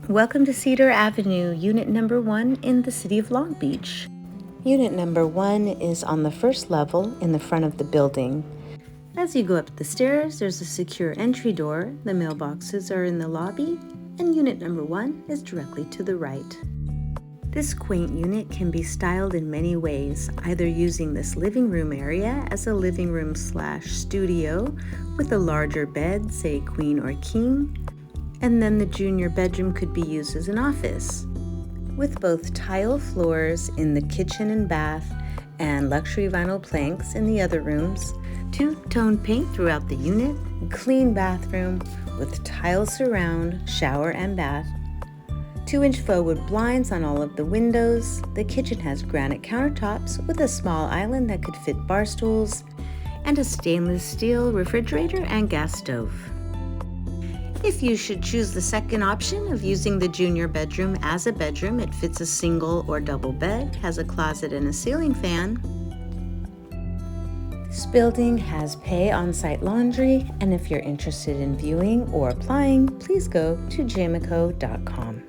Welcome to Cedar Avenue, Unit Number 1 in the city of Long Beach. Unit Number 1 is on the first level in the front of the building. As you go up the stairs, there's a secure entry door, the mailboxes are in the lobby, and Unit Number 1 is directly to the right. This quaint unit can be styled in many ways, either using this living room area as a living room / studio with a larger bed, say queen or king, and then the junior bedroom could be used as an office. With both tile floors in the kitchen and bath and luxury vinyl planks in the other rooms, two-tone paint throughout the unit, clean bathroom with tile surround, shower and bath, 2-inch faux wood blinds on all of the windows. The kitchen has granite countertops with a small island that could fit bar stools, and a stainless steel refrigerator and gas stove. If you should choose the second option of using the junior bedroom as a bedroom, it fits a single or double bed, has a closet and a ceiling fan. This building has pay on-site laundry, and if you're interested in viewing or applying, please go to jamico.com.